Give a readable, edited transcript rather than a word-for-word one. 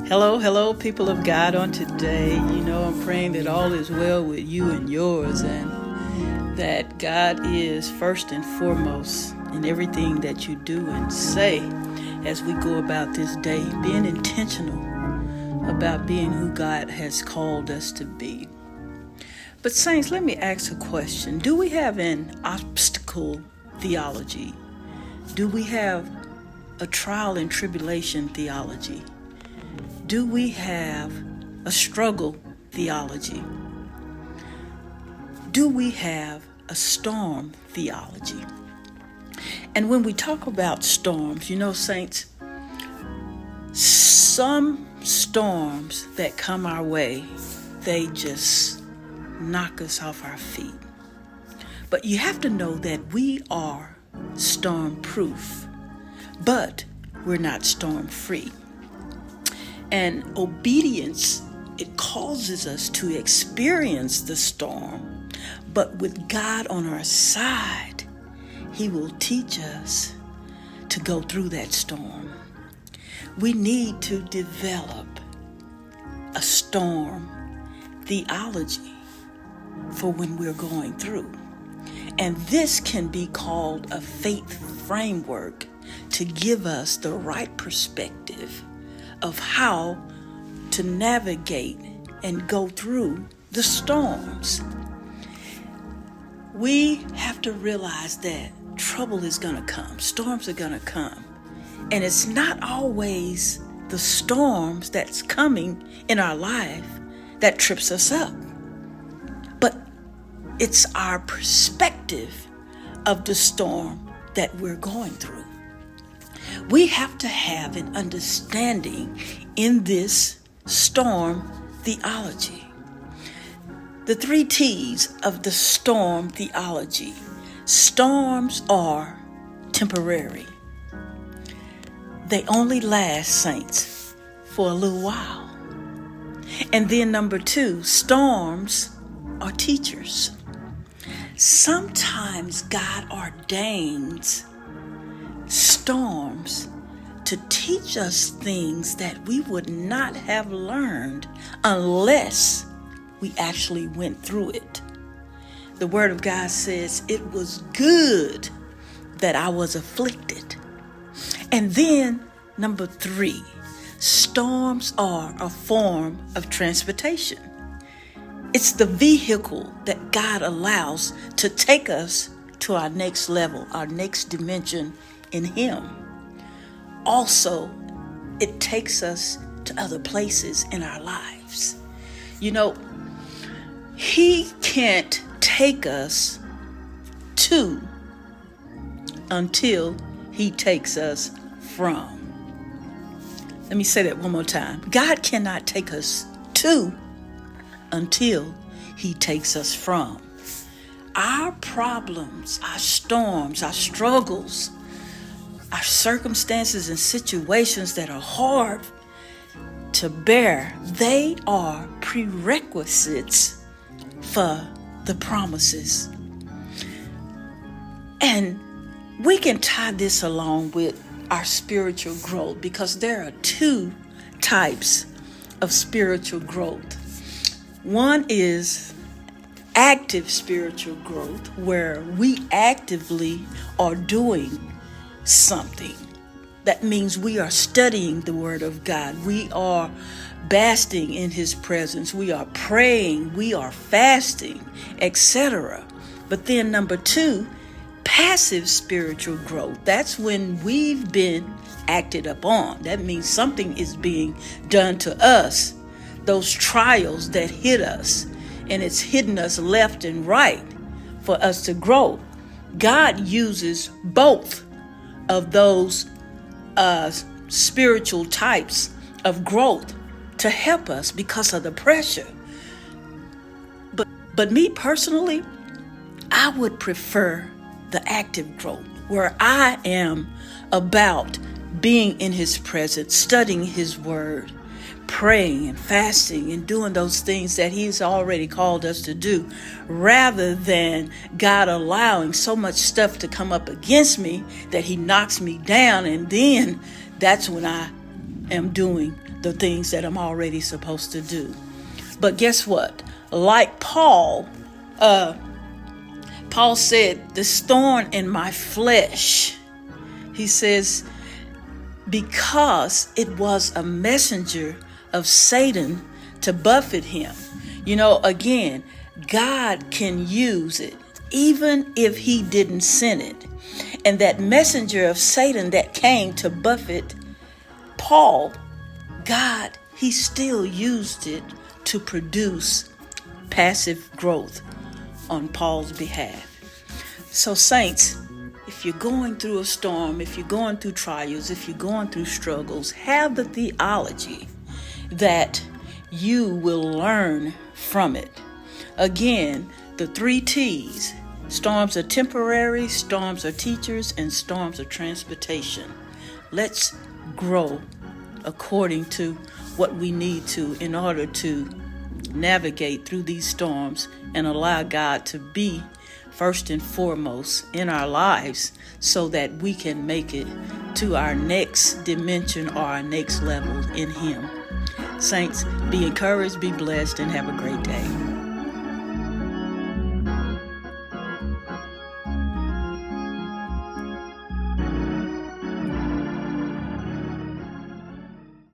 Hello, people of God. On today, I'm praying that all is well with you and yours, and that God is first and foremost in everything that you do and say as we go about this day, being intentional about being who God has called us to be. But saints, let me ask a question. Do we have an obstacle theology? Do we have a trial and tribulation theology? Do we have a struggle theology? Do we have a storm theology? And when we talk about storms, saints, some storms that come our way, they just knock us off our feet. But you have to know that we are storm-proof, but we're not storm-free. And obedience, it causes us to experience the storm, but with God on our side, He will teach us to go through that storm. We need to develop a storm theology for when we're going through. And this can be called a faith framework to give us the right perspective of how to navigate and go through the storms. We have to realize that trouble is going to come. Storms are going to come. And it's not always the storms that's coming in our life that trips us up. But it's our perspective of the storm that we're going through. We have to have an understanding in this storm theology. The 3 T's of the storm theology. Storms are temporary. They only last, saints, for a little while. And then number 2, storms are teachers. Sometimes God ordains storms to teach us things that we would not have learned unless we actually went through it. The Word of God says it was good that I was afflicted. And then number 3, storms are a form of transportation. It's the vehicle that God allows to take us to our next level, our next dimension in Him. Also, it takes us to other places in our lives. He can't take us to until He takes us from. Let me say that one more time. God cannot take us to until He takes us from. Our problems, our storms, our struggles, our circumstances and situations that are hard to bear, they are prerequisites for the promises. And we can tie this along with our spiritual growth, because there are 2 types of spiritual growth. One is active spiritual growth, where we actively are doing something. That means we are studying the Word of God. We are basking in His presence. We are praying. We are fasting, etc. But then number 2, passive spiritual growth. That's when we've been acted upon. That means something is being done to us. Those trials that hit us, and it's hitting us left and right for us to grow. God uses both of those spiritual types of growth to help us because of the pressure. But me personally, I would prefer the active growth, where I am about being in His presence, studying His Word, praying and fasting and doing those things that He's already called us to do, rather than God allowing so much stuff to come up against me that He knocks me down, and then that's when I am doing the things that I'm already supposed to do. But guess what? Like Paul said, the thorn in my flesh, he says, because it was a messenger of Satan to buffet him. Again, God can use it, even if he didn't send it. And that messenger of Satan that came to buffet Paul, God, he still used it to produce passive growth on Paul's behalf. So saints, if you're going through a storm, if you're going through trials, if you're going through struggles, have the theology that you will learn from it. Again, the 3 T's. Storms are temporary, storms are teachers, and storms are transportation. Let's grow according to what we need to in order to navigate through these storms and allow God to be first and foremost in our lives so that we can make it to our next dimension or our next level in Him. Saints, be encouraged, be blessed, and have a great day.